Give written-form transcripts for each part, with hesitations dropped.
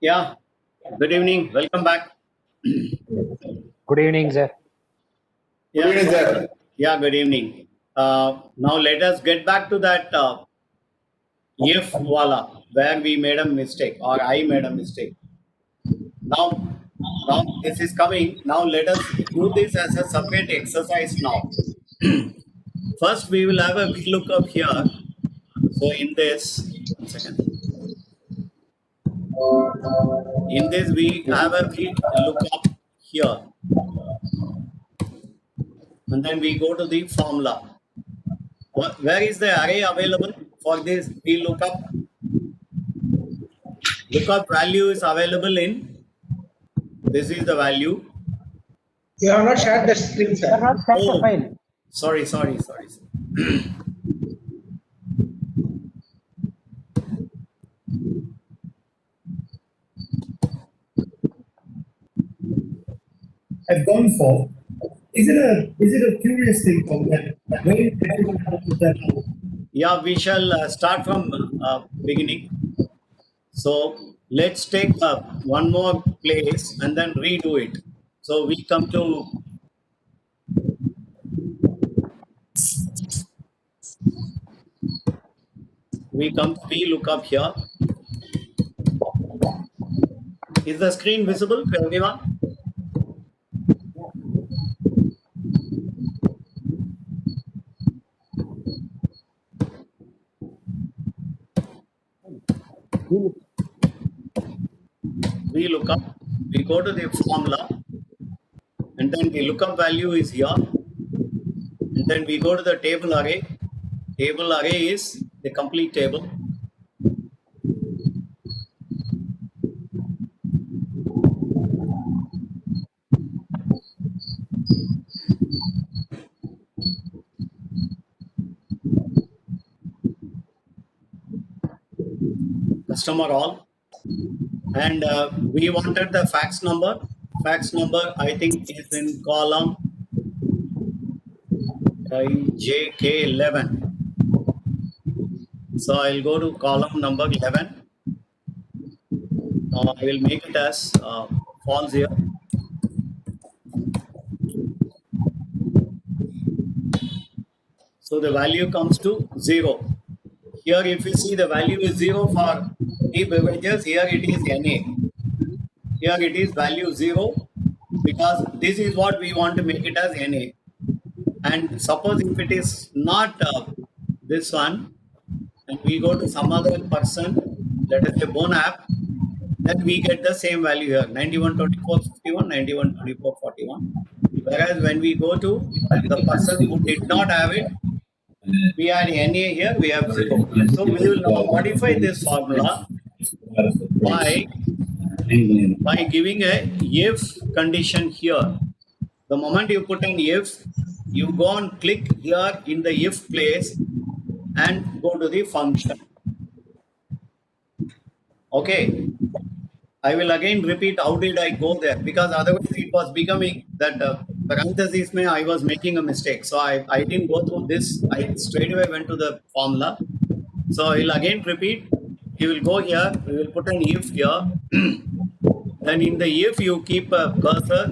Yeah, good evening. Welcome back. Good evening, sir. Yeah, Good evening, sir. yeah, good evening. Now let us get back to that if wala where we made a mistake or I made a mistake. Now, now this is coming. Now let us do this as a separate exercise now. First, we will have a VLOOKUP here. So in this, one second. In this, we have a VLOOKUP here, and then we go to the formula. Where is the array available for this VLOOKUP? Lookup value is available in, this is the value. You have not shared the screen, Sir, sir. not check the Oh, file. sorry. I've gone for. Is it a curious thing from that? When everyone has that out? Yeah, we shall start from beginning. So let's take one more place and then redo it. So we come to VLOOKUP here. Is the screen visible to everyone? VLOOKUP. We go to the formula, and then the lookup value is here, and then we go to the table array. Table array is the complete table. Customer all, and we wanted the fax number. Fax number I think is in column JK11. So I'll go to column number 11. Now I will make it as false here. So the value comes to 0. Here if you see the value is 0 for deep beverages, here it is NA. Here it is value 0 because this is what we want to make it as NA. And suppose if it is not this one, and we go to some other person, let us say Bone app, then we get the same value here 912451, 912441. Whereas when we go to the person who did not have it, we had NA here, we have 0. So we will now modify this formula by giving a if condition here. The moment you put an if, you go and click here in the if place and go to the function. Okay. I will again repeat how did I go there, because otherwise it was becoming that parentheses mein I was making a mistake. So I didn't go through this. I straight away went to the formula. So I will again repeat. You will go here. We will put an if here. Then in the if you keep a cursor,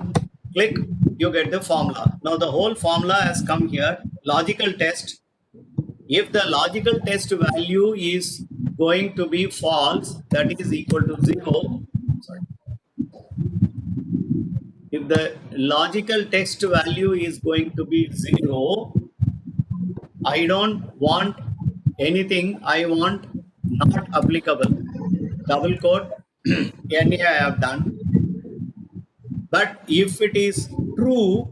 click, you get the formula. Now the whole formula has come here. Logical test. If the logical test value is going to be false, that is equal to 0. Sorry. If the logical test value is going to be 0, I don't want anything. I want not applicable. Double quote, NA I have done. But if it is true,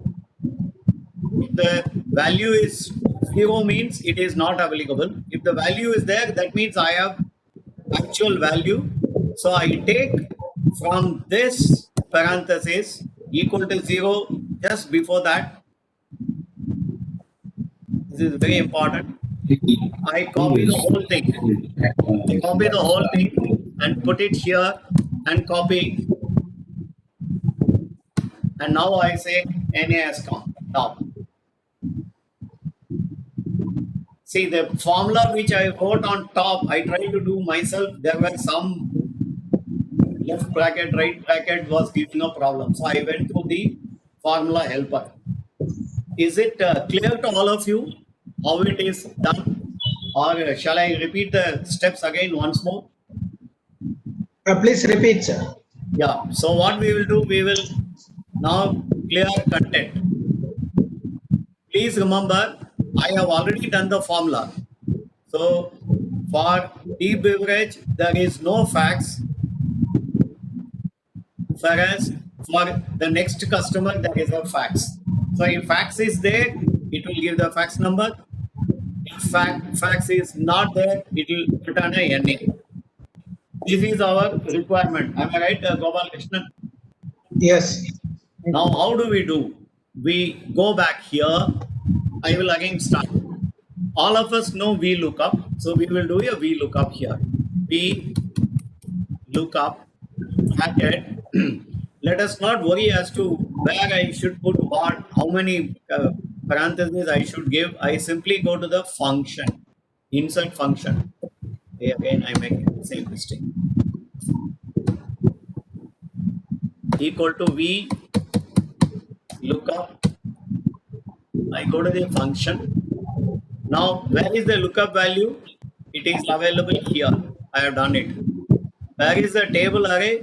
if the value is 0 means it is not applicable. If the value is there, that means I have actual value. So I take from this parenthesis equal to 0 just before that. This is very important. I copy the whole thing. Copy the whole thing and put it here and copy. And now I say NA has come. Now, see the formula which I wrote on top, I tried to do myself. There were some left bracket, right bracket was giving a problem. So I went to the formula helper. Is it clear to all of you how it is done? Or shall I repeat the steps again once more? Please repeat, sir. Yeah. So what we will do, we will now clear content. Please remember, I have already done the formula. So for tea beverage, there is no fax. Whereas for the next customer, there is a fax. So if fax is there, it will give the fax number. If fax is not there, it will return a NA. This is our requirement. Am I right, Gopal Krishnan? Yes. Now, how do? We go back here. I will again start. All of us know VLOOKUP. So we will do a VLOOKUP here. VLOOKUP bracket. Let us not worry as to where I should put what, how many parentheses I should give. I simply go to the function, insert function. Again, I make the same mistake. Equal to V lookup. I go to the function. Now, where is the lookup value? It is available here. I have done it. Where is the table array?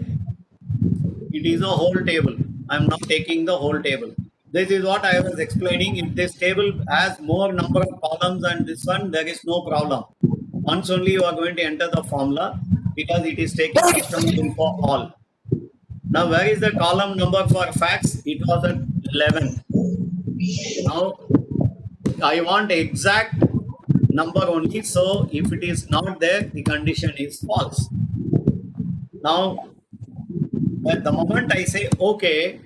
It is a whole table. I am not taking the whole table. This is what I was explaining. If this table has more number of columns than this one, there is no problem. Once only you are going to enter the formula because it is taking customer info all. Now, where is the column number for fax? It was at 11. Now, I want exact number only. So, if it is not there, the condition is false. Now, at the moment I say OK,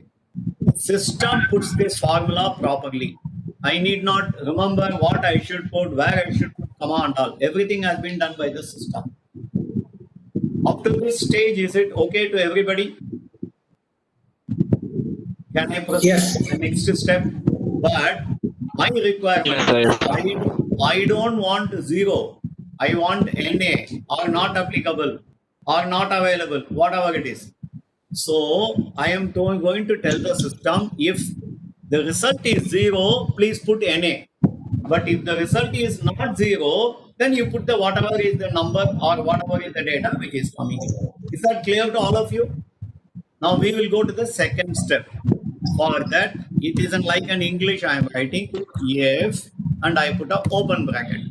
system puts this formula properly. I need not remember what I should put, where I should put command all. Everything has been done by the system. Up to this stage, is it okay to everybody? Can I proceed Yes. to the next step? But my requirement, I don't want 0. I want NA or not applicable or not available, whatever it is. So I am going to tell the system, if the result is 0, please put NA. But if the result is not 0, then you put the whatever is the number or whatever is the data which is coming in. Is that clear to all of you? Now we will go to the second step. For that, it isn't like an English I am writing, if, and I put a open bracket.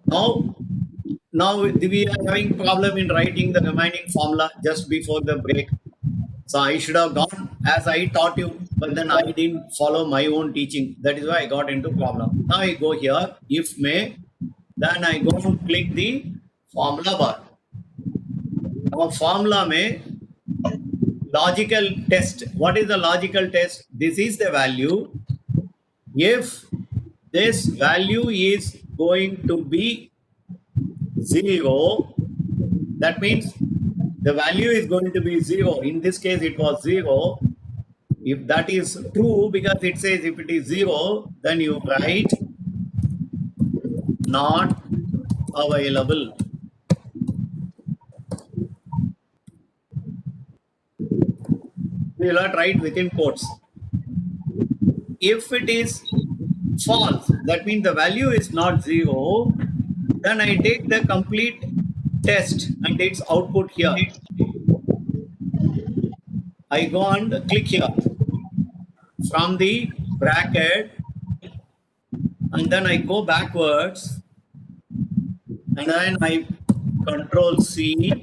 Now we are having problem in writing the remaining formula just before the break. So I should have gone as I taught you, but then I didn't follow my own teaching. That is why I got into problem. Now I go here, if may, then I go and click the formula bar. Now formula may logical test. What is the logical test? This is the value. If this value is going to be 0, that means the value is going to be 0. In this case, it was 0. If that is true, because it says if it is 0, then you write not available. We will not write within quotes. If it is false, that means the value is not 0, then I take the complete test and its output here. I go and click here from the bracket, and then I go backwards, and then I Control C,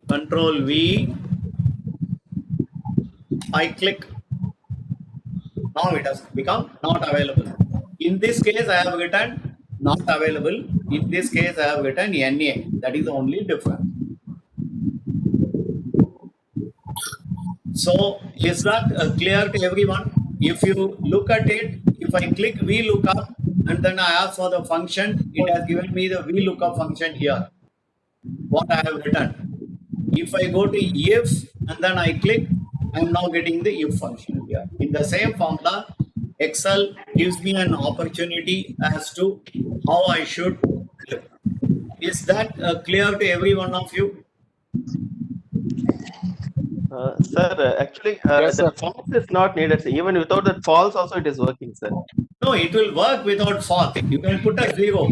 Control V, I click. Now it has become not available. In this case, I have written not available. In this case, I have written NA. That is the only difference. So, is that clear to everyone? If you look at it, if I click VLOOKUP and then I ask for the function, it has given me the VLOOKUP function here. What I have written. If I go to if and then I click, I am now getting the if function here. In the same formula, Excel gives me an opportunity as to how I should do. Is that clear to every one of you? Sir, actually, Yes, the sir. false is not needed. Sir. Even without that false, also it is working, sir. No, it will work without false. You can put a 0.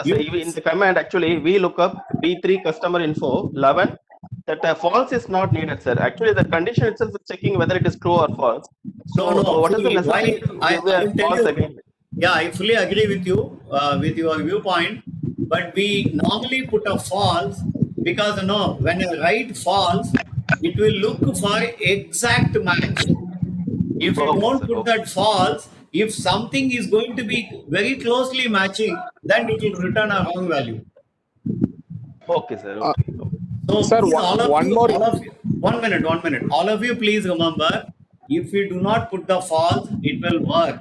So even in the command, actually, we look up B3 customer info 11. That false is not needed, sir. Actually, the condition itself is checking whether it is true or false. So, No, no. what is the See, why necessity to I give a will tell false you. again? Yeah, I fully agree with you, with your viewpoint. But we normally put a false because when I write false, it will look for exact match. If you Okay, don't sir. put Okay. that false, if something is going to be very closely matching, then it will return a wrong value. Okay, sir. Uh, Okay. Okay. So Sir, please, one more. all of you, 1 minute, 1 minute. All of you, please remember, if you do not put the false, it will work.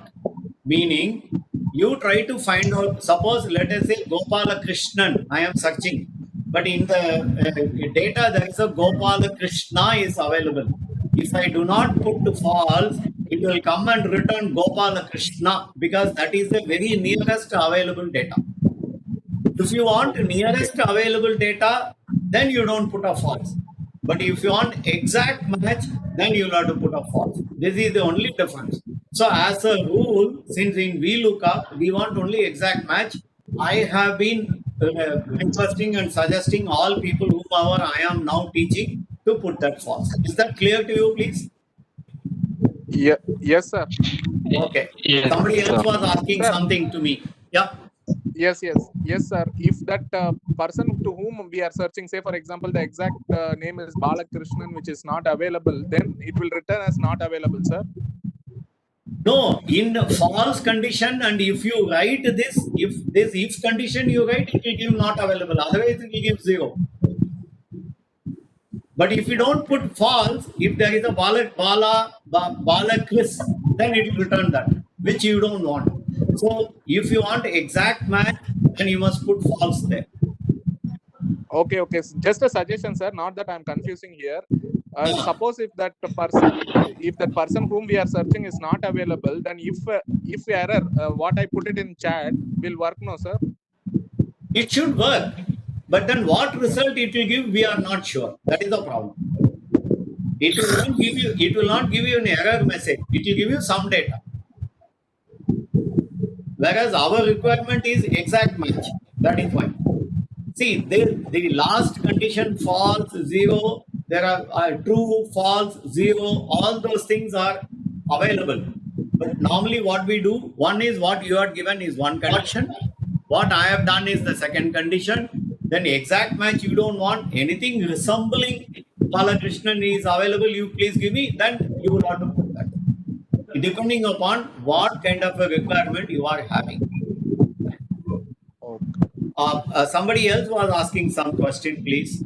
Meaning, you try to find out, suppose, let us say Gopala Krishnan, I am searching. But in the data, there is a Gopala Krishna is available. If I do not put false, it will come and return Gopala Krishna because that is the very nearest available data. If you want nearest available data, then you don't put a false. But if you want exact match, then you'll have to put a false. This is the only difference. So as a rule, since in VLOOKUP, we want only exact match, I have been requesting and suggesting all people whomever I am now teaching to put that false. Is that clear to you, please? Yes, sir. Okay. Yes, Somebody else sir. was asking Sir, something to me. Yeah. yes, sir. If that person to whom we are searching, say for example, the exact name is Balakrishnan, which is not available, then it will return as not available, sir. No, in false condition, and if you write if condition you write, it will give not available. Otherwise, it will give 0. But if you don't put false, if there is a Bala Chris, then it will return that, which you don't want. So if you want exact match, then you must put false there. Okay. Just a suggestion, sir. Not that I'm confusing here. Yeah. Suppose if that person whom we are searching is not available, then if error, what I put it in chat will work, no, sir? It should work. But then what result it will give, we are not sure. That is the problem. It will not give you an error message. It will give you some data. Whereas our requirement is exact match. That is why. See, the last condition false, 0. There are true, false, 0. All those things are available. But normally what we do, one is what you are given is one condition. What I have done is the second condition. Then exact match you don't want. Anything resembling Balakrishnan is available, you please give me. Then you will have to put that. Depending upon what kind of a requirement you are having. Okay. Somebody else was asking some question, please.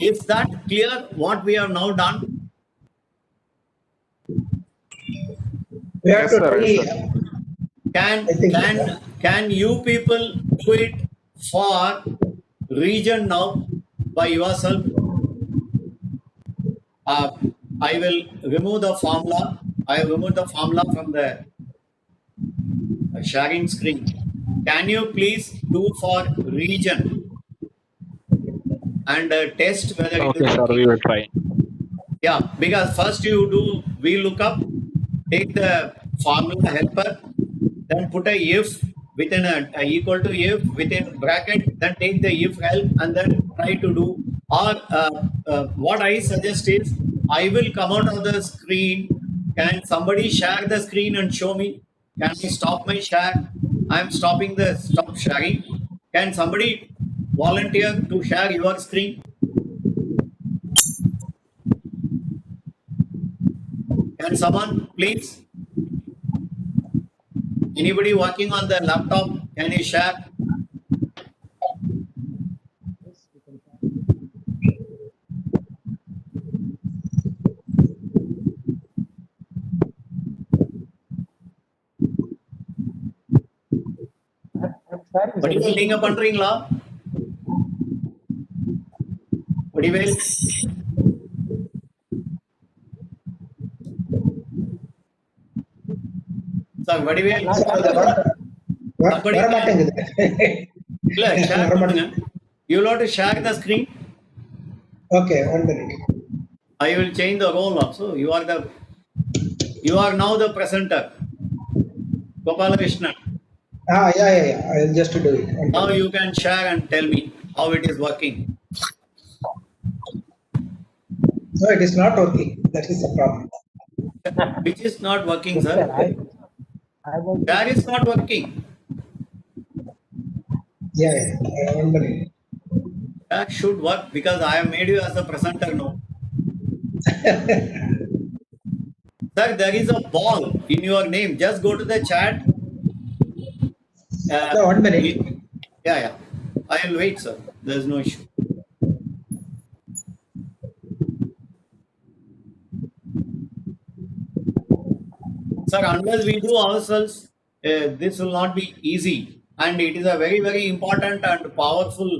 Is that clear what we have now done? We have Yes, to sir. try. Yes, sir. Can I think can you people do it for region now by yourself? I will remove the formula. I will remove the formula from the sharing screen. Can you please do for region and test whether it is Okay, sir. working? We will try. Yeah, because first you do VLOOKUP, take the formula helper, then put a if within a equal to if within bracket, then take the if help and then try to do. Or what I suggest is, I will come out of the screen. Can somebody share the screen and show me? Can I stop my share? I am stopping the stop sharing. Can somebody volunteer to share your screen? Can someone please? Anybody working on the laptop? Can you share? Vadivel நீங்க பண்றீங்களா? Vadivel sir Vadivel somebody வரமாட்டேங்குது. இல்ல share பண்ணுங்க. You will have to share the screen. Okay, 1 minute. I will change the role also. You are now the presenter, Gopalakrishnan. Yeah. I'll just do it. 1 Now minute. you can share and tell me how it is working. No, it is not working. That is the problem. Which is not working, Yes, sir? sir. I was. That is not working. Yeah. 1 minute. That should work because I have made you as a presenter now. Sir, there is a ball in your name. Just go to the chat. No, 1 minute. Yeah. I will wait, sir. There is no issue. Sir, unless we do ourselves, this will not be easy. And it is a very, very important and powerful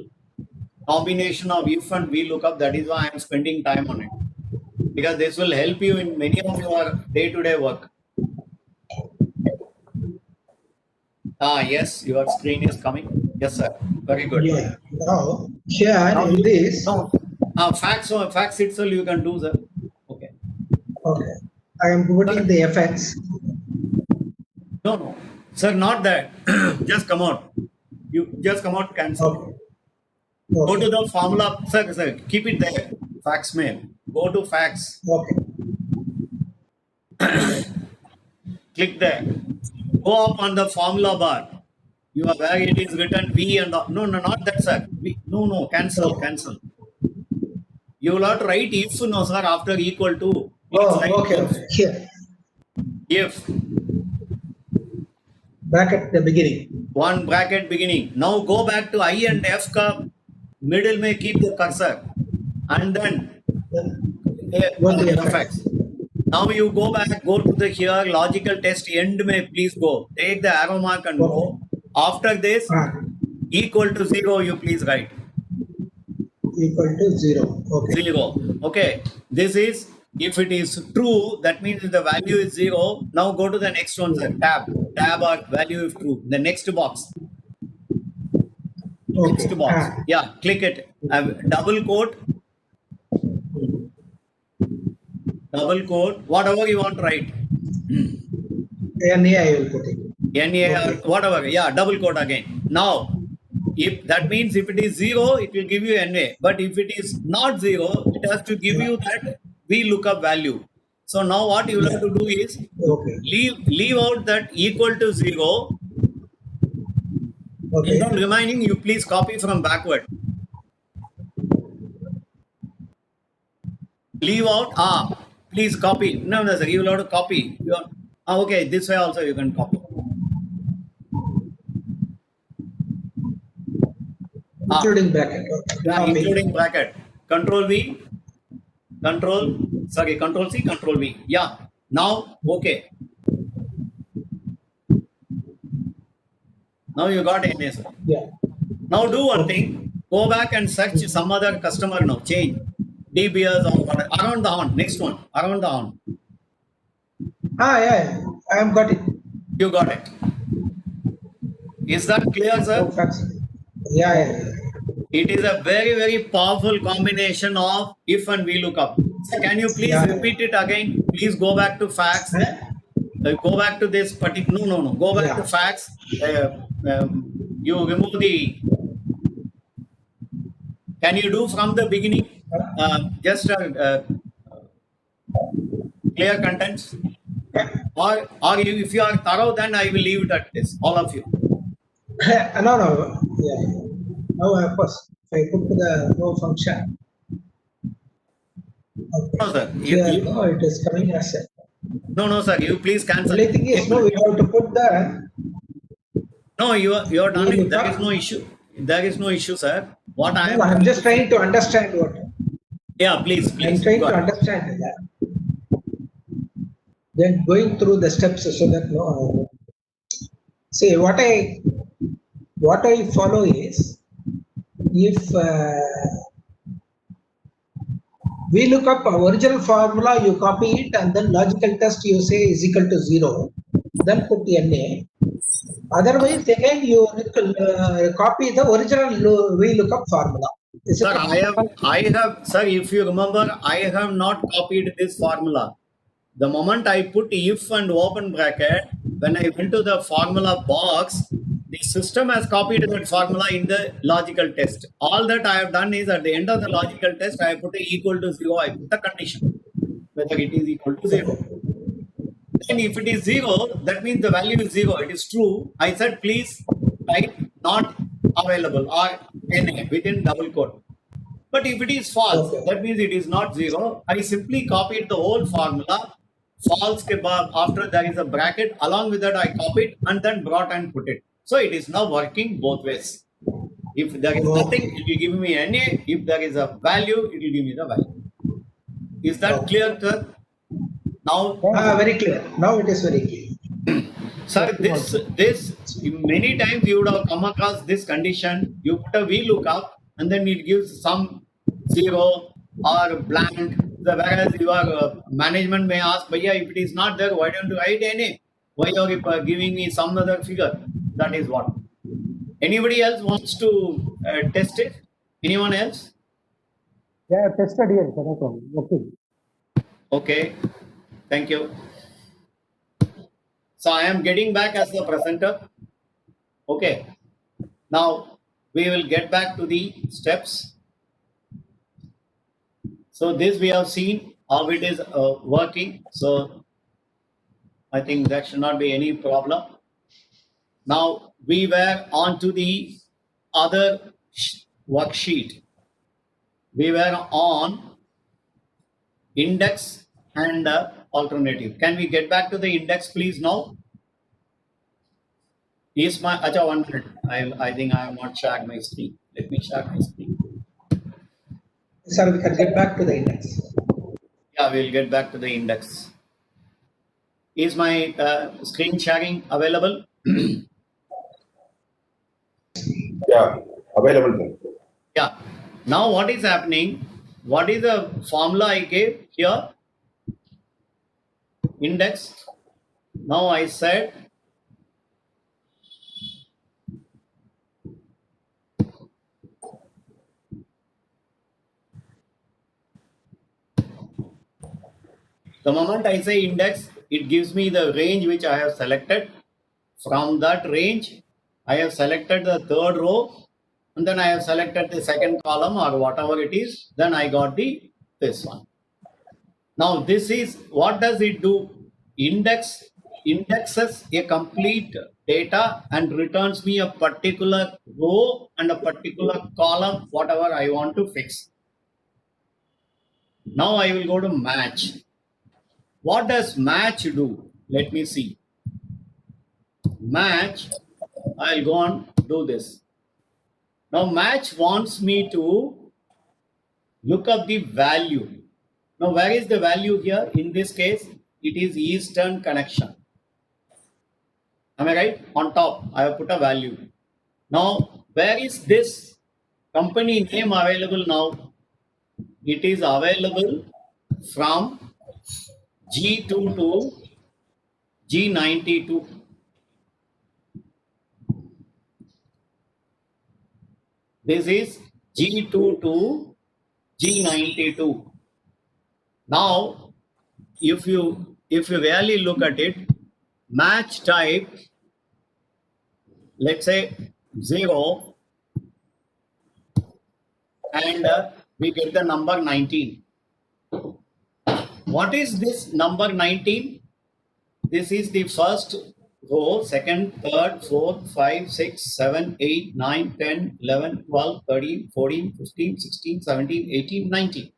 combination of if and we look up. That is why I am spending time on it. Because this will help you in many of your day-to-day work. Yes, your screen is coming. Yes, sir. Very good. Yeah. Now, here in this. No. Facts itself you can do, sir. Okay. Okay. I am putting the effects. No. Sir, not that. Just come out. You just come out, cancel. Okay. Go to the formula. Sir, keep it there. Facts mail. Go to facts. Okay. Click there. Go up on the formula bar. You are where it is written V and the, no, not that, sir. No, cancel. You will have to write if, no, sir, after equal to. Okay. Here. If. Bracket the beginning. One bracket beginning. Now go back to I and F ka middle may keep the cursor. And then Go to the effects. Now you go back, go to the here, logical test end may please go. Take the arrow mark and go. After this, equal to 0, you please write. Equal to 0. Okay. 0. Okay. This is, if it is true, that means if the value is 0. Now go to the next one, sir. Tab or value if true. The next box. Okay. Next box. Yeah, click it. Double quote, whatever you want to write. NA I will put it. NA or whatever. Yeah, double quote again. Now, if that means if it is 0, it will give you NA. But if it is not 0, it has to give you that VLOOKUP value. So now what you will have to do is leave out that equal to 0. Okay. And then remaining, you please copy from backward. Leave out. Please copy. No, sir. You will have to copy. Okay. This way also you can copy. Including bracket. Including bracket. Control V. Control C. Control V. Yeah. Now, okay. Now you got NA, sir. Yeah. Now do one thing. Go back and search some other customer now. Change. DBS or whatever. Around the horn. Next one. Around the horn. Yeah. I have got it. You got it. Is that clear, sir? Yeah. It is a very, very powerful combination of if and VLOOKUP. So can you please repeat it again? Please go back to facts. Go back to this particular. No. Go back to facts. You remove the. Can you do from the beginning? Just clear contents. Or if you are thorough, then I will leave it at this. All of you. No. Yeah. Now, of course, if I put the no function. Okay. No, sir. No, it is coming as a. No, sir. You please cancel. The only thing is, we have to put the. No, you are done it. There is no issue. There is no issue, sir. I'm just trying to understand what. Yeah, please. I'm trying to understand that. Then going through the steps so that see what I follow is if we look up original formula, you copy it and then logical test you say is equal to 0, then put NA. Otherwise, again, you copy the original VLOOKUP formula. Is Sir, it? sir, if you remember, I have not copied this formula. The moment I put if and open bracket, when I went to the formula box, the system has copied that formula in the logical test. All that I have done is at the end of the logical test, I put a equal to 0, I put the condition, whether it is equal to 0. Then if it is 0, that means the value is 0. It is true. I said, please type not available or NA within double quote. But if it is false, Okay. that means it is not 0. I simply copied the whole formula. False ke baad, after there is a bracket. Along with that, I copied and then brought and put it. So it is now working both ways. If there is nothing, Okay. it will give me NA. If there is a value, it will give me the value. Is that Okay. clear, sir? Now, Very clear. Now it is very clear. sir, this many times you would have come across this condition. You put a VLOOKUP and then it gives some 0 or blank. Whereas your management may ask, Bhaiya, if it is not there, why don't you write any? Why are you giving me some other figure? That is what. Anybody else wants to test it? Anyone else? Yeah, tested here, sir. No problem. Okay. Okay. Thank you. So I am getting back as the presenter. Okay. Now we will get back to the steps. So this we have seen how it is working. So I think that should not be any problem. Now we were on to the other worksheet. We were on index and alternative. Can we get back to the index please now? Is my acha 1 minute. I think I have not shared my screen. Let me share my screen. Sir, we can get back to the index. Yeah, we'll get back to the index. Is my screen sharing available? Yeah, available. Sir. Yeah. Now what is happening? What is the formula I gave here? Index. Now I said the moment I say index, it gives me the range which I have selected. From that range, I have selected the third row and then I have selected the second column or whatever it is. Then I got this one. Now this is, what does it do? Indexes a complete data and returns me a particular row and a particular column, whatever I want to fix. Now I will go to match. What does match do? Let me see. Match, I'll go on do this. Now match wants me to look up the value. Now where is the value here? In this case, it is Eastern connection. Am I right? On top, I have put a value. Now, where is this company name available now? It is available from G2 to G92. This is G2 to G92. Now, if you really look at it, match type, let's say 0, and we get the number 19. What is this number 19? This is the first row, second, third, fourth, 5, 6, 7, 8, 9, 10, 11, 12, 13, 14, 15, 16, 17, 18, 19.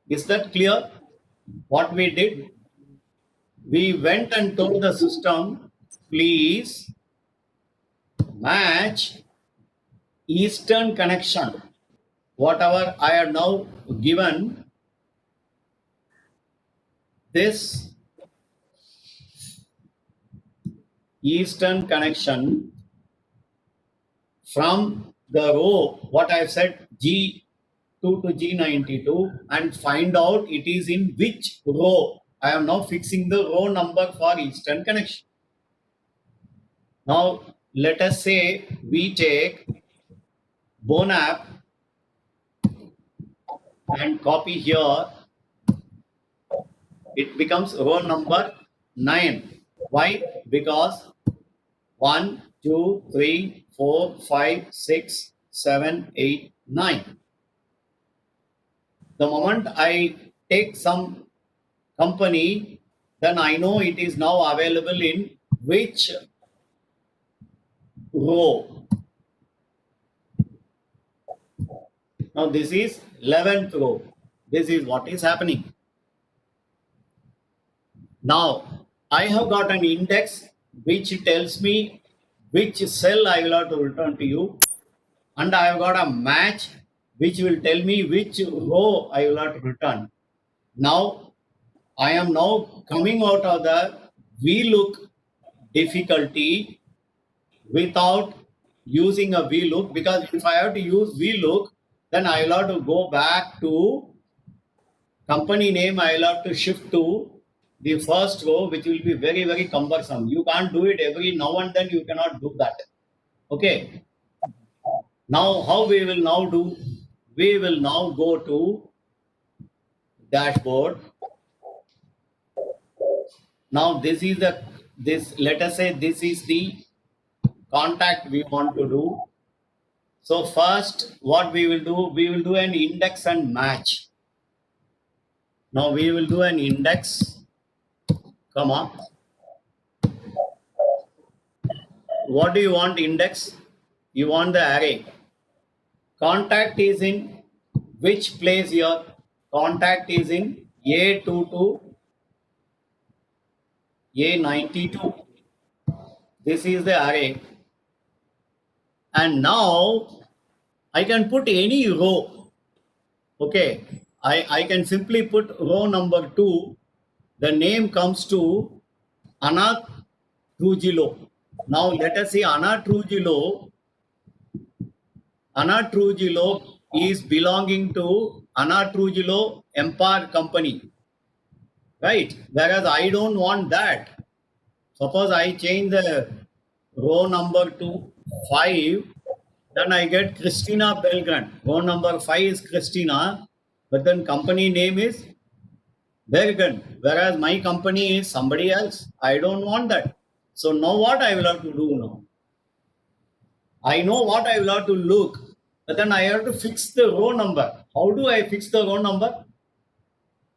Is that clear? What we did? We went and told the system, please match Eastern connection. Whatever I have now given, this Eastern connection from the row, what I have said, G2 to G92, and find out it is in which row. I am now fixing the row number for Eastern connection. Now let us say we take Bonap and copy here. It becomes row number 9. Why? Because 1, 2, 3, 4, 5, 6, 7, 8, 9. The moment I take some company, then I know it is now available in which row. Now this is 11th row. This is what is happening. Now I have got an index which tells me which cell I will have to return to you, and I have got a match which will tell me which row I will have to return. Now I am now coming out of the VLOOK difficulty without using a VLOOK, because if I have to use VLOOK, then I will have to go back to company name. I will have to shift to the first row, which will be very, very cumbersome. You can't do it every now and then. You cannot do that. Okay. Now, how we will now do? We will now go to dashboard. Now, this is the let us say this is the contact we want to do. So first, what we will do? We will do an index and match. Now we will do an index, comma. What do you want index? You want the array. Contact is in which place here? Contact is in A2 to A92. This is the array. And now I can put any row. Okay. I can simply put row number 2. The name comes to Anna Trujillo. Now let us see Anna Trujillo. Anna Trujillo is belonging to Anna Trujillo Empire Company. Right? Whereas I don't want that. Suppose I change the row number to 5, then I get Christina Belgran. Row number 5 is Christina, but then company name is Belgran. Whereas my company is somebody else. I don't want that. So now what I will have to do now? I know what I will have to look, but then I have to fix the row number. How do I fix the row number?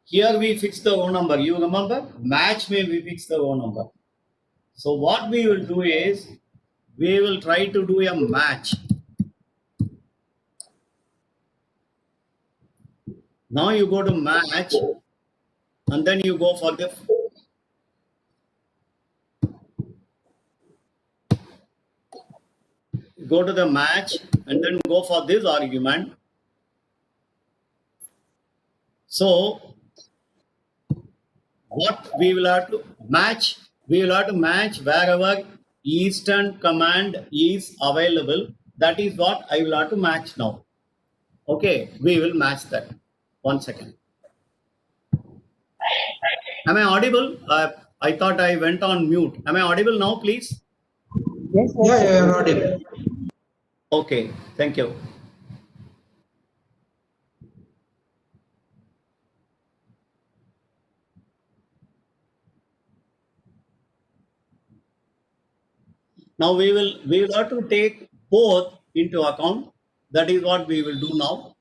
Here we fix the row number. You remember? Match may we fix the row number. So what we will do is, we will try to do a match. Now you go to match, and then you go for the match, and then go for this argument. So what we will have to match? We will have to match wherever Eastern command is available. That is what I will have to match now. Okay, we will match that. 1 second. Am I audible? I thought I went on mute. Am I audible now, please? Yes, Yeah, yes. you're audible. Okay, thank you. Now we will have to take both into account. That is what we will do now.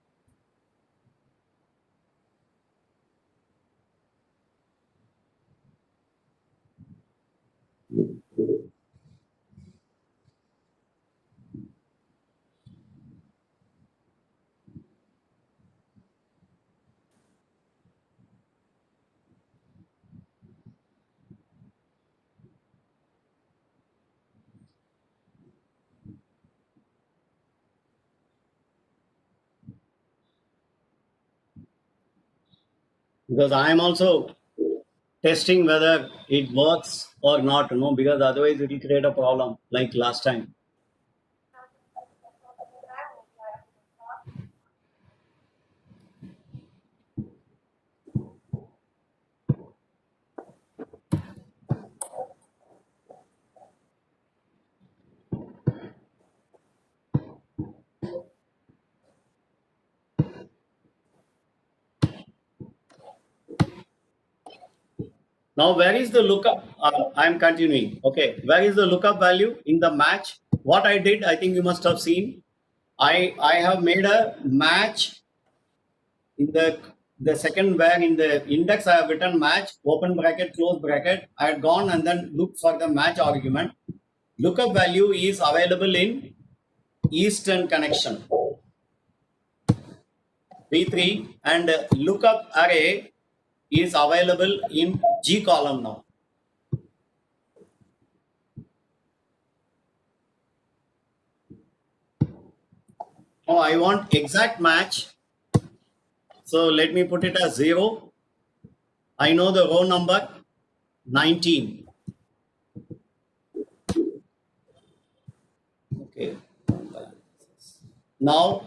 Because I am also testing whether it works or not, because otherwise it will create a problem like last time. Now, where is the lookup? I'm continuing. Okay, where is the lookup value in the match? What I did, I think you must have seen. I have made a match in the second where in the index I have written match, open bracket, close bracket. I had gone and then looked for the match argument. Lookup value is available in Eastern connection B3, and lookup array is available in G column now. Now I want exact match. So let me put it as 0. I know the row number 19. Okay. Now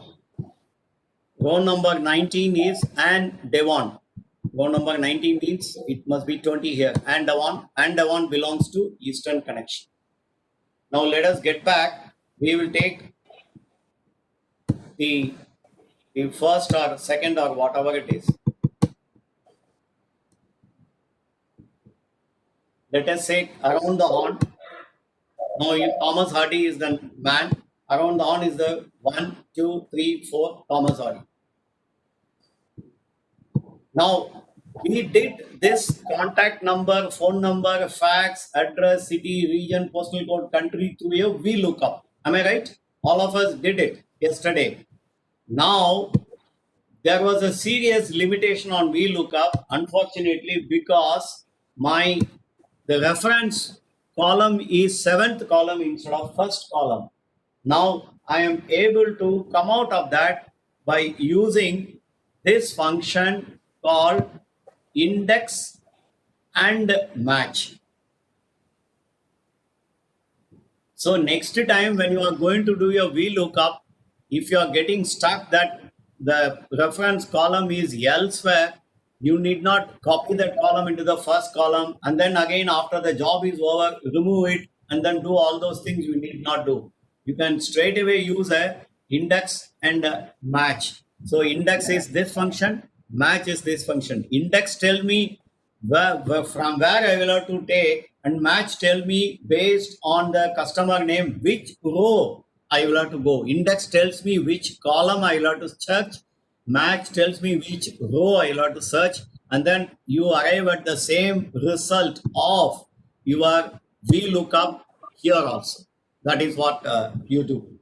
row number 19 is and Devon. Row number 19 means it must be 20 here. And Devon belongs to Eastern connection. Now let us get back. We will take the first or second or whatever it is. Let us say around the horn. Now Thomas Hardy is the man. Around the horn is the 1, 2, 3, 4 Thomas Hardy. Now we did this contact number, phone number, fax, address, city, region, postal code, country through a VLOOKUP. Am I right? All of us did it yesterday. Now there was a serious limitation on VLOOKUP, unfortunately, because the reference column is 7th column instead of 1st column. Now I am able to come out of that by using this function called index and match. So next time when you are going to do your VLOOKUP, if you are getting stuck that the reference column is elsewhere, you need not copy that column into the first column and then again after the job is over, remove it and then do all those things you need not do. You can straight away use a index and a match. So index is this function, match is this function. Index tell me from where I will have to take, and match tell me based on the customer name which row I will have to go. Index tells me which column I will have to search. Match tells me which row I will have to search, and then you arrive at the same result of your VLOOKUP here also. That is what you do.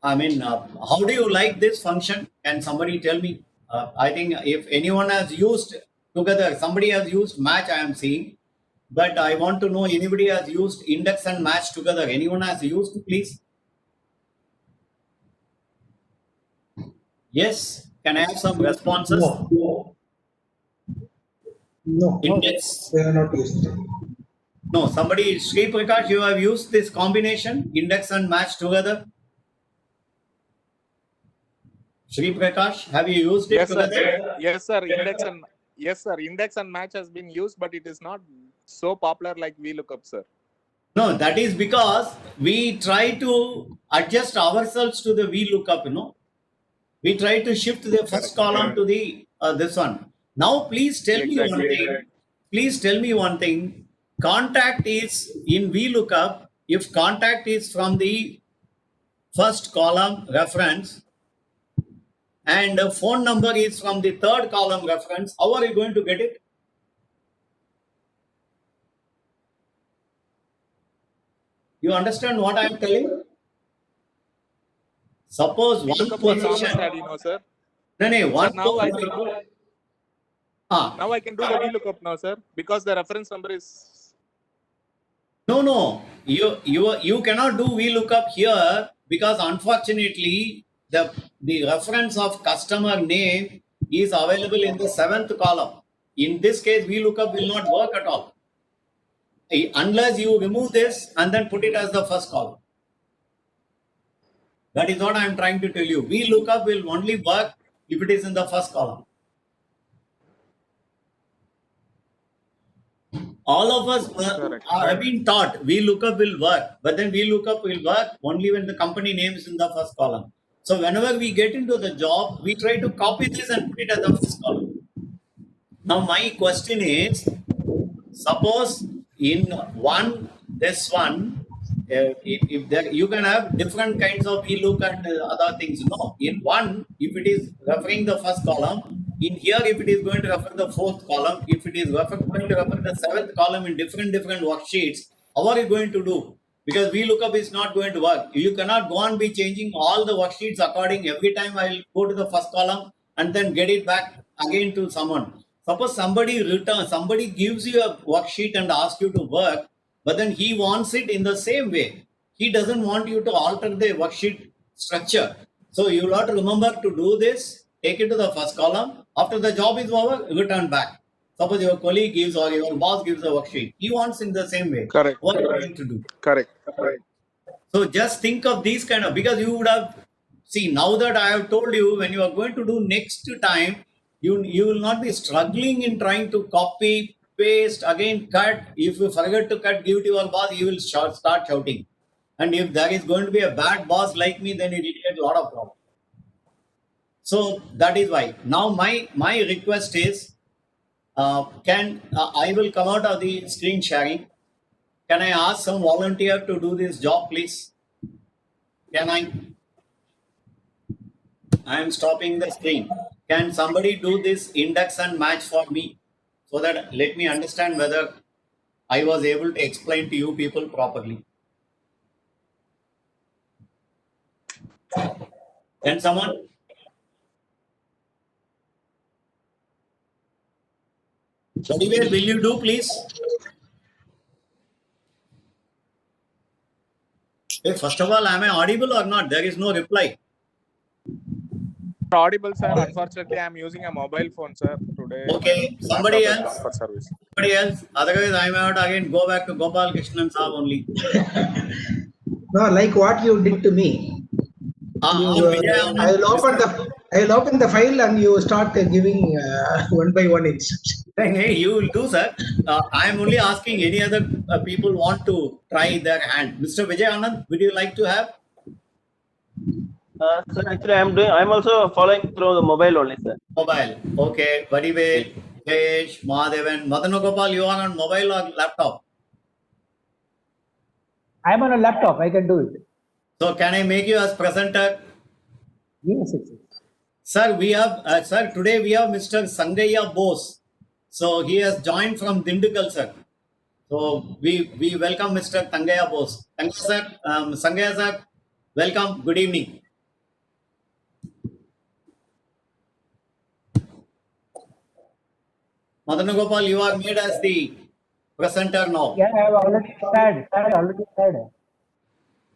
I mean, how do you like this function? Can somebody tell me? I think if anyone has used together, somebody has used match, I am seeing, but I want to know anybody has used index and match together. Anyone has used, please? Yes. Can I have some responses? No, Index. they are not used. No, somebody, Sri Prakash, you have used this combination, index and match together? Sri Prakash, have you used it Yes, together? sir. Yes, sir. Index and match has been used, but it is not so popular like VLOOKUP, sir. No, that is because we try to adjust ourselves to the VLOOKUP, you know. We try to shift the first column to the this one. Now, please tell me one thing. Please tell me one thing. Contact is in VLOOKUP. If contact is from the first column reference and phone number is from the third column reference, how are you going to get it? You understand what I am telling? Suppose one VLOOKUP was Thomas position. Hardy, no, sir. No, one Sir, now I position. can do. Ah, Now I can do the VLOOKUP now, sir, because the reference number is. no. You cannot do VLOOKUP here because unfortunately the reference of customer name is available in the 7th column. In this case, VLOOKUP will not work at all unless you remove this and then put it as the first column. That is what I am trying to tell you. VLOOKUP will only work if it is in the first column. All of us have been taught VLOOKUP will work, but then VLOOKUP will work only when the company name is in the first column. So whenever we get into the job, we try to copy this and put it as the first column. Now my question is, suppose in this one, if there you can have different kinds of VLOOK and other things. No, in one, if it is referring the first column, in here if it is going to refer the fourth column, if it is going to refer the seventh column in different worksheets, how are you going to do? Because VLOOKUP is not going to work. You cannot go and be changing all the worksheets according every time. I will go to the first column and then get it back again to someone. Suppose somebody gives you a worksheet and asks you to work, but then he wants it in the same way. He doesn't want you to alter the worksheet structure. So you will have to remember to do this, take it to the first column. After the job is over, return back. Suppose your colleague gives or your boss gives a worksheet. He wants in the same way. Correct. What are you going to do? Correct. So just think of these kind of, because you would have, see, now that I have told you, when you are going to do next time, you will not be struggling in trying to copy, paste, again cut. If you forget to cut, give it to your boss, he will start shouting. And if there is going to be a bad boss like me, then it will get a lot of problems. So that is why. Now my request is, I will come out of the screen sharing. Can I ask some volunteer to do this job, please? Can I? I am stopping the screen. Can somebody do this index and match for me, so that let me understand whether I was able to explain to you people properly? Can someone? Anyway, will you do, please? Hey, first of all, am I audible or not? There is no reply. Audible, sir. Unfortunately, I am using a mobile phone, sir. Today. Okay, my somebody laptop has else? gone for service. Somebody else? Otherwise, I may have to again go back to Gopal Krishnan Saab only. No, like what you did to me. I will open the file and you start giving one by one instructions. Hey, you will do, sir. I am only asking any other people want to try their hand. Mr. Vijay Anand, would you like to have? Sir, actually, I'm also following through the mobile only, sir. Mobile. Okay. Vadivel, Jesh, Mahadevan, Madanagopal, you are on mobile or laptop? I am on a laptop. I can do it. So can I make you as presenter? Yes, yes, yes. Sir, we have, today we have Mr. Sangaya Bose. So he has joined from Dindukal, sir. So we welcome Mr. Tangaya Bose. Thank you, sir. Sangaya, sir, welcome. Good evening. Madanagopal, you are made as the presenter now. Yeah, I have already started.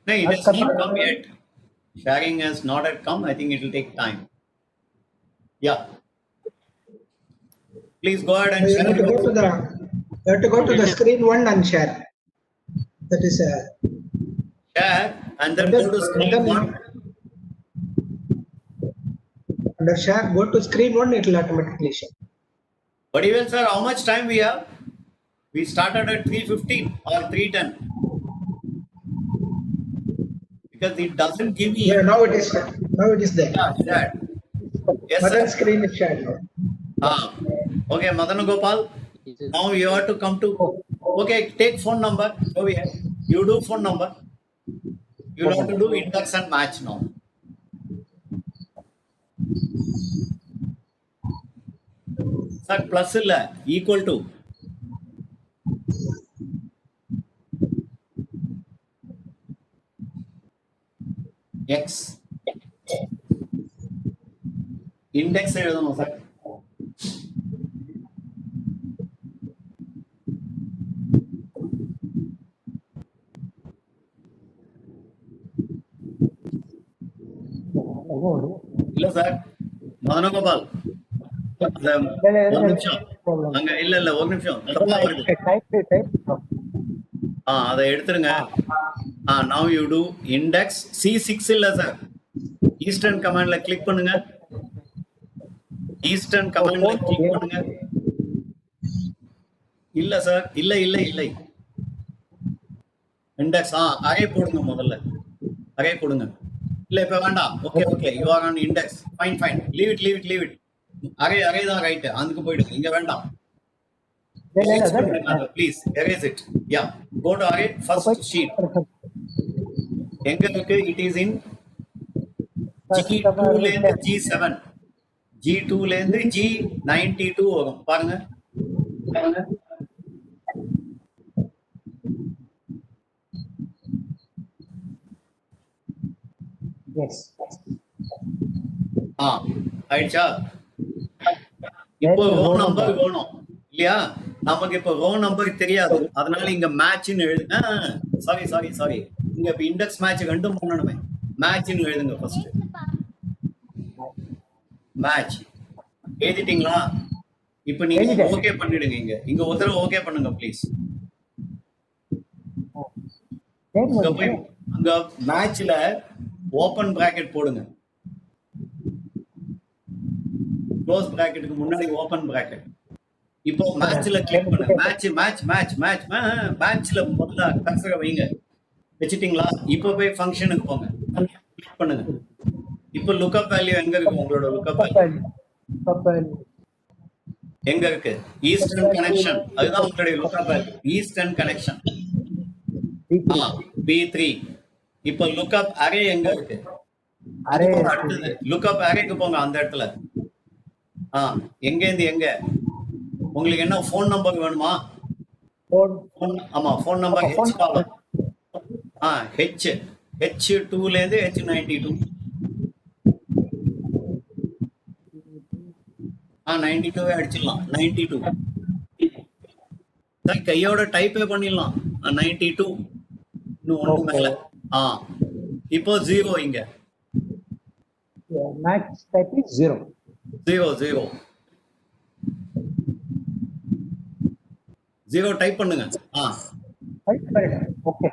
No, it has not come yet. Sharing has not yet come. I think it will take time. Yeah. Please go ahead and You share. have to go to the screen one and share. That is Share and then go to screen one. under share. Go to screen one. It will automatically share. But even, sir, how much time we have? We started at 3:15 or 3:10. Because it doesn't give me. Yeah, now it is there. Yeah, shared. Yes, Mother sir. screen is shared now. Okay, Madanagopal. Now you have to come to. Okay, take phone number. Go ahead. You do phone number. You have to do index and match now. Sir, plus illa equal to. X. Index எழுதணும் sir. இல்ல sir, Madanagopal, ஒரு நிமிஷம் அங்க இல்ல ஒரு நிமிஷம் தப்பா வருது. அதை எடுத்துருங்க. now you do index C6 இல்ல சார், ஈஸ்டர்ன் கமாண்ட்ல கிளிக் பண்ணுங்க. ஈஸ்டர்ன் கமாண்ட்ல கிளிக் பண்ணுங்க. இல்ல சார், இல்லை இண்டெக்ஸ் அரே போடுங்க. முதல்ல அரே போடுங்க. இல்ல இப்ப வேண்டாம். Okay you are on index. Fine leave it. Array தான் ரைட். அதுக்கு போயிடுங்க. இங்க வேண்டாம். Please erase it. Yeah, go to array first sheet. எங்க இருக்கு? It is in G2 ல இருந்து G7, G2 ல இருந்து G92 வரும். பாருங்க. Yes. ஆயிடுச்சா? இப்போ ரோ நம்பர் வேணும் இல்லையா? நமக்கு இப்போ ரோ நம்பர் தெரியாது, அதனால இங்க மேட்ச்னு எழுதுங்க. சாரி இங்க இப்போ இண்டெக்ஸ் மேட்ச் ரெண்டும் பண்ணணுமே. மேட்ச்னு எழுதுங்க ஃபர்ஸ்ட். மேட்ச் எழுதிட்டீங்களா? இப்போ நீங்க ஓகே பண்ணிடுங்க. இங்க ஒரு தடவை ஓகே பண்ணுங்க ப்ளீஸ். இங்க போய் அங்க மேட்ச்ல ஓபன் பிராக்கெட் போடுங்க. க்ளோஸ் பிராக்கெட்டுக்கு முன்னாடி ஓபன் பிராக்கெட். இப்போ மேட்ச்ல கிளிக் பண்ணுங்க. மேட்ச்ல முதல்ல கர்சரை வைங்க. வச்சிட்டீங்களா? இப்போ போய் ஃபங்க்ஷனுக்கு போங்க. கிளிக் பண்ணுங்க. இப்போ லுக்அப் வேல்யூ எங்க இருக்கு? உங்களோட லுக்அப் வேல்யூ எங்க இருக்கு? Eastern connection. அதுதான் உங்களுடைய lookup value. Eastern connection B3. இப்போ லுக்அப் அரே எங்க இருக்கு? அடுத்தது லுக்அப் அரேக்கு போங்க. அந்த இடத்துல எங்க இருந்து எங்க? உங்களுக்கு என்ன ஃபோன் நம்பர் வேணுமா? ஆமா, ஃபோன் நம்பர் ஹெச் காலம். H2 ல இருந்து H92. 92 அடிச்சிடலாம். 92 கையோட டைப்பே பண்ணிடலாம். 92 இன்னும் ஒன்று மேல. இப்போ 0 இங்க. Match type is 0. 0 டைப் பண்ணுங்க. Okay.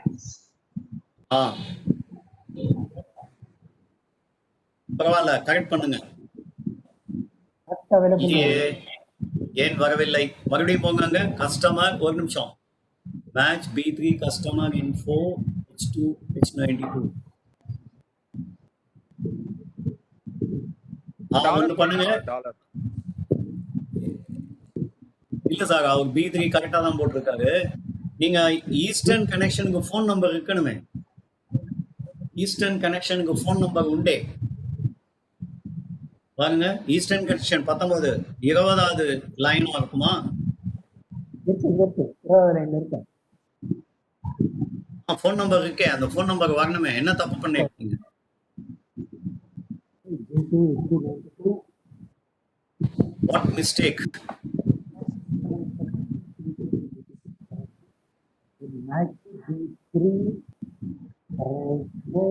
பரவாயில்ல, கரெக்ட் பண்ணுங்க. ஏன் வரவில்லை? மறுபடியும் போங்க. கஸ்டமர், ஒரு நிமிஷம். Match B3 customer info H2 H92. ஒன்று பண்ணுங்க. இல்ல சார், அவர் B3 கரெக்டா தான் போட்டிருக்காரு. நீங்க ஈஸ்டர்ன் கனெக்ஷனுக்கு ஃபோன் நம்பர் இருக்கணுமே. ஈஸ்டர்ன் கனெக்ஷனுக்கு ஃபோன் நம்பர் உண்டே. பாருங்க, ஈஸ்டர்ன் கனெக்ஷன் 19 20வது லைனா இருக்குமா? ஃபோன் நம்பர் இருக்கே. அந்த ஃபோன் நம்பர் வரணுமே. என்ன தப்பு பண்ணிருக்கீங்க? What mistake? Match B3 only.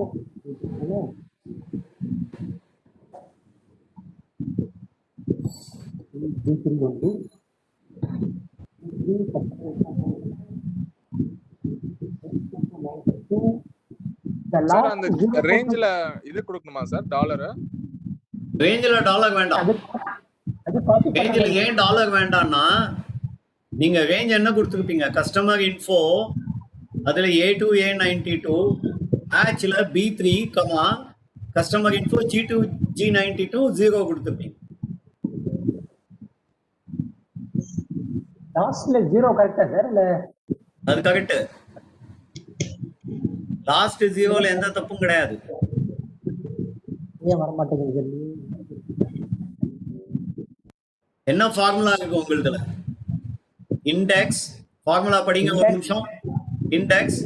Sir அந்த ரேஞ்ச்ல இது கொடுக்கணுமா சார்? டாலர் ரேஞ்ச்ல டாலர் வேண்டாம். ரேஞ்ச்ல ஏன் டாலர் வேண்டாம்னா, நீங்க ரேஞ்ச் என்ன கொடுத்துருப்பீங்க? கஸ்டமர் இன்ஃபோ, அதுல A2 A92, மேட்ச்ல B3, customer info G2 G92 0 கொடுத்துருப்பீங்க. லாஸ்ட்ல 0 கரெக்ட்டா சார்? இல்ல அது கரெக்ட். லாஸ்ட் 0ல எந்த தப்பும் கிடையாது. ஏன் வர மாட்டேங்குது? என்ன ஃபார்முலா இருக்கு உங்களுதுல? இண்டெக்ஸ் ஃபார்முலா படிங்க. ஒரு நிமிஷம். Index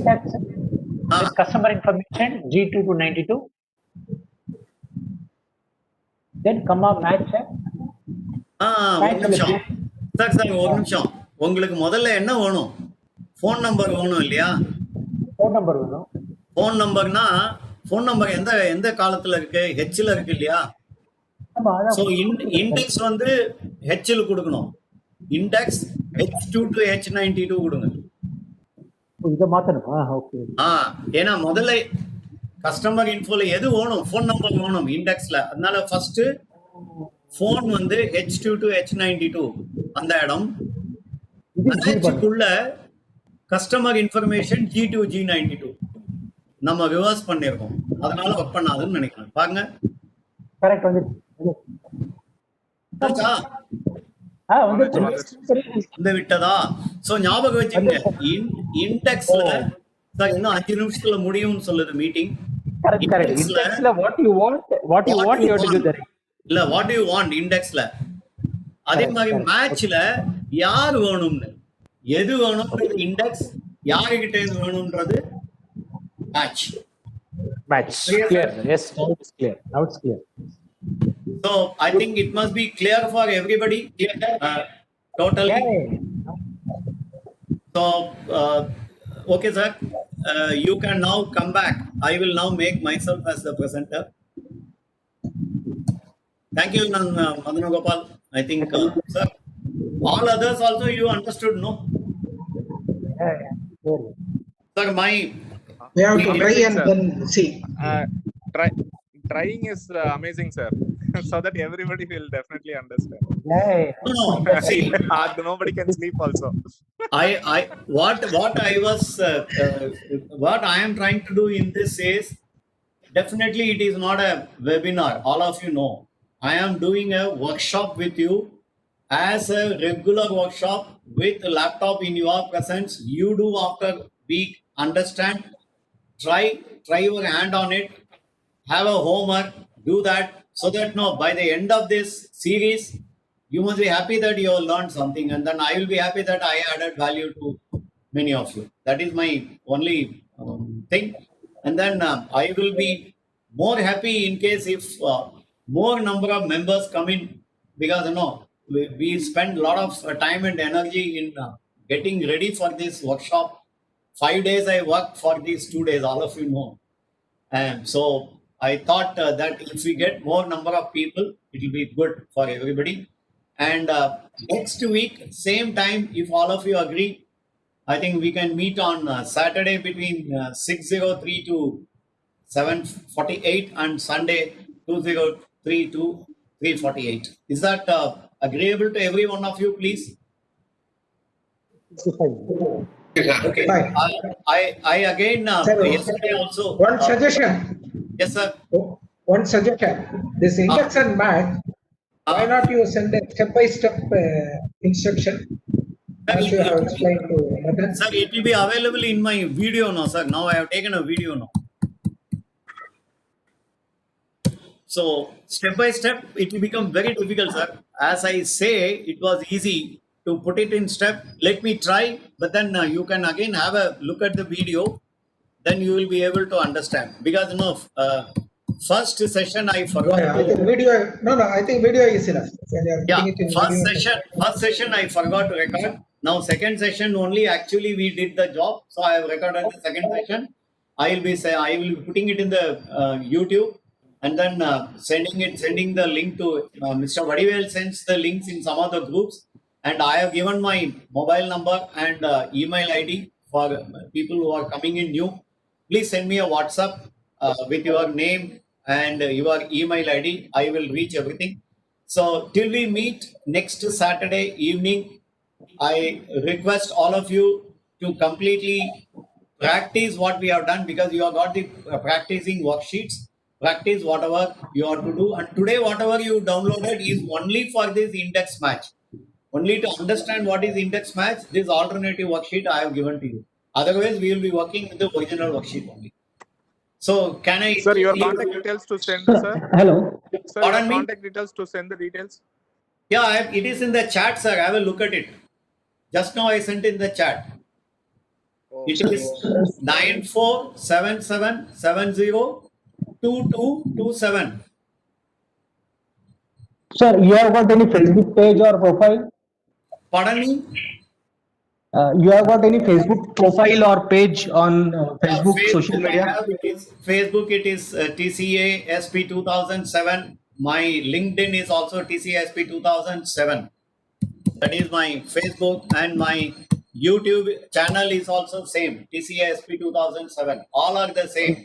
customer information G2 to 92, then comma match. ஒரு நிமிஷம் சார், ஒரு நிமிஷம். உங்களுக்கு முதல்ல என்ன வேணும்? ஃபோன் நம்பர் வேணும் இல்லையா? ஃபோன் நம்பர் வேணும். ஃபோன் நம்பர்னா, ஃபோன் நம்பர் எந்த காலத்துல இருக்கு? ஹெச்ல இருக்கு இல்லையா? சோ இண்டெக்ஸ் வந்து ஹெச்ல கொடுக்கணும். இண்டெக்ஸ் H2 to H92 கொடுங்க. இத மாத்தணுமா? ஓகே. ஏன்னா முதல்ல கஸ்டமர் இன்ஃபோல எது வேணும்? ஃபோன் நம்பர் வேணும் இண்டெக்ஸ்ல. அதனால ஃபர்ஸ்ட் ஃபோன் வந்து H2 to H92 அந்த இடம். மேட்ச்க்குள்ள கஸ்டமர் இன்ஃபர்மேஷன் G2 G92 நம்ம ரிவர்ஸ் பண்ணிருக்கோம். அதனால ஒர்க் பண்ணாதுன்னு நினைக்கிறேன். பாருங்க. கரெக்ட் வந்து வந்துச்சா? வந்து விட்டதா? சோ ஞாபகம் வச்சுக்கங்க, இண்டெக்ஸ்ல சார் இன்னும் 5 நிமிஷத்துல முடியும்னு சொல்லுது meeting. Correct. Indexல what you want, you have to do that. இல்ல வாட் யூ வாண்ட் இண்டெக்ஸ்ல. அதே மாதிரி மேட்ச்ல யார் வேணும்னு, எது வேணும்ன்றது இண்டெக்ஸ், யாருகிட்ட இருந்து வேணும்ன்றது match. Clear. Yes, now it's clear. So I think it must be clear for everybody. Totally. So okay sir, you can now come back. I will now make myself as the presenter. Thank you, Madana Gopal. I think sir, all others also you understood, no? Sir, We have to try and then see. Trying is amazing, sir. So that everybody will definitely understand. No, see, nobody can sleep also. what I am trying to do in this is, definitely it is not a webinar. All of you know, I am doing a workshop with you as a regular workshop with a laptop in your presence. You do after week, understand, try your hand on it, have a homework, do that, so that no, by the end of this series, you must be happy that you have learned something, and then I will be happy that I added value to many of you. That is my only thing. And then I will be more happy in case if more number of members come in, because we spend a lot of time and energy in getting ready for this workshop. 5 days I worked for these 2 days, all of you know. And so I thought that if we get more number of people, it will be good for everybody. And next week, same time, if all of you agree, I think we can meet on Saturday between 6:03 to 7:48 and Sunday 2:03 to 3:48. Is that agreeable to every one of you, please? Okay. Fine. I again Sir, yesterday also. One suggestion. Yes, sir. One suggestion. This index and match, why not you send a step-by-step instruction as you have explained to Madan? Sir, it will be available in my video now, sir. Now I have taken a video now. So step by step, it will become very difficult, sir. As I say, it was easy to put it in step. Let me try, but then you can again have a look at the video. Then you will be able to understand. Because first session I forgot. I think video. No, I think video is enough. Yeah, first session I forgot to record. Now second session only actually we did the job. So I have recorded the second session. I will be putting it in the YouTube, and then sending the link to Mr. Vadivel sends the links in some of the groups, and I have given my mobile number and email ID for people who are coming in new. Please send me a WhatsApp with your name and your email ID. I will reach everything. So till we meet next Saturday evening, I request all of you to completely practice what we have done, because you have got the practicing worksheets. Practice whatever you have to do, and today whatever you downloaded is only for this index match. Only to understand what is index match, this alternative worksheet I have given to you. Otherwise, we will be working with the original worksheet only. So can I... Sir, your contact details to send, sir. Hello. Sir, Pardon your me? contact details to send the details. Yeah, it is in the chat, sir. Have a look at it. Just now I sent in the chat. It is 9477702227. Sir, you have got any Facebook page or profile? Pardon me? You have got any Facebook profile or page on Facebook, social media? Facebook, it is TCA SP 2007. My LinkedIn is also TCA SP 2007. That is my Facebook, and my YouTube channel is also same, TCA SP 2007. All are the same.